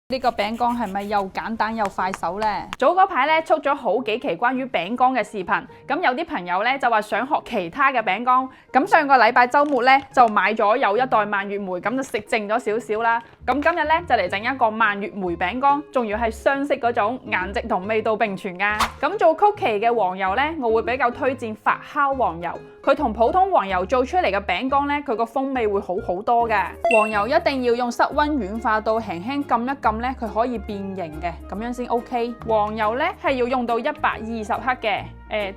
呢個餅乾係咪又簡單又快手呢？早嗰排咧出咗好幾期關於餅乾嘅視頻，咁有啲朋友咧就話想學其他嘅餅乾，咁上個禮拜週末咧就買咗有一袋蔓越莓，咁就食剩咗少少啦。咁今日咧就嚟整一個蔓越莓餅乾，仲要係雙色嗰種，顏值同味道並存噶。咁做曲奇嘅黃油咧，我會比較推薦發酵黃油，佢同普通黃油做出嚟嘅餅乾咧，佢個風味會好好多嘅。黃油一定要用室溫軟化到輕輕撳一撳咧，佢可以變形嘅，咁樣先 OK。黃油咧係要用到120克嘅。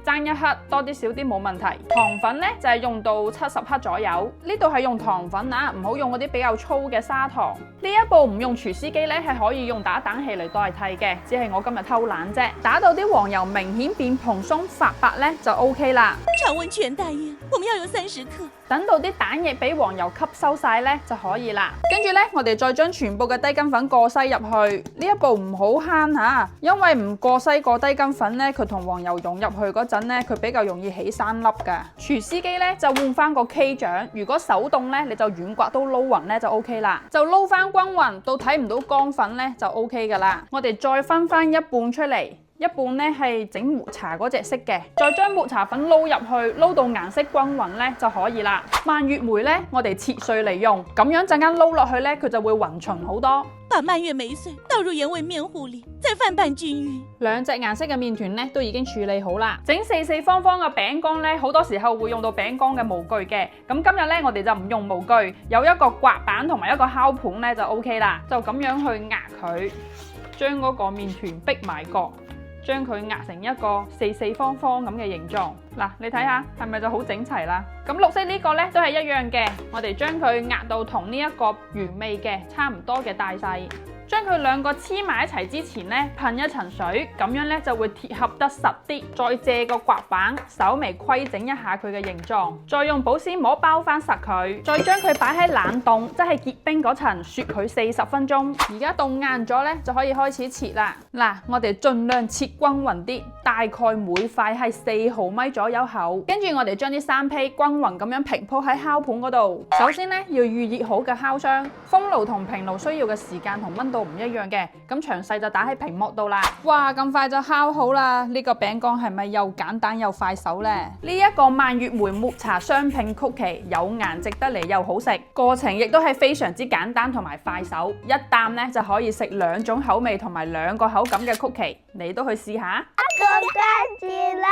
爭一克多啲少啲冇問題。糖粉咧就係用到70克左右。呢度係用糖粉啊，唔好用嗰啲比較粗嘅砂糖。呢一步唔用廚師機咧係可以用打蛋器嚟代替嘅，只係我今日偷懶啫。打到啲黃油明顯變蓬鬆發白咧就 OK 啦。常溫全蛋液，我們要有30克。等到啲蛋液俾黃油吸收晒咧就可以啦。跟住咧，我哋再將全部嘅低筋粉過篩入去。呢一步唔好慳吓，因為唔過篩過低筋粉咧，佢同黃油融入去嗰陣咧，佢比較容易起生粒噶。廚師機咧就換翻個 K 掌，如果手動咧，你就軟刮都撈勻咧就 OK 啦。就撈翻均勻，到睇唔到乾粉咧就 OK 噶啦。我哋再分翻一半出嚟。一半咧係整抹茶嗰隻色嘅，再將抹茶粉撈入去，撈到顏色均勻咧就可以啦。蔓越莓咧，我哋切碎嚟用，咁樣陣間撈落去咧，佢就會勻勻好多。把蔓越莓碎倒入原味麵糊裡，再翻拌均勻。兩隻顏色嘅麵團咧都已經處理好啦。整四四方方嘅餅乾咧，好多時候會用到餅乾嘅模具嘅。咁今日咧，我哋就唔用模具，有一個刮板同埋一個敲盤咧就 OK 啦。就咁樣去壓佢，將嗰個麵團逼埋角。將佢壓成一個四四方方咁嘅形狀，嗱，你睇下係咪就好整齊啦？咁綠色呢個呢都係一樣嘅，我哋將佢壓到同呢一個原味嘅差唔多嘅大細。將佢兩個黐埋一齊之前呢，噴一層水，咁樣呢就會貼合得實啲。再借個刮板稍微規整一下佢嘅形狀，再用保鮮膜包翻實佢，再將佢擺喺冷凍，即係結冰嗰層，雪佢40分鐘。而家凍硬咗呢，就可以開始切啦。嗱，我哋盡量切均勻啲，大概每塊係4毫米左右厚。跟住我哋將啲生坯均勻咁樣平鋪喺烤盤嗰度。首先呢，要預熱好嘅烤箱，風爐同平爐需要嘅時間同溫度唔一樣嘅，咁詳細就打喺屏幕度啦。哇，咁快就烤好啦！呢個餅乾係咪又簡單又快手呢？呢一個蔓越莓抹茶雙拼曲奇有顏值得嚟又好食，過程亦都係非常之簡單同埋快手，一啖呢就可以食2種口味同埋2個口感嘅曲奇，你都去試下。過關住啦！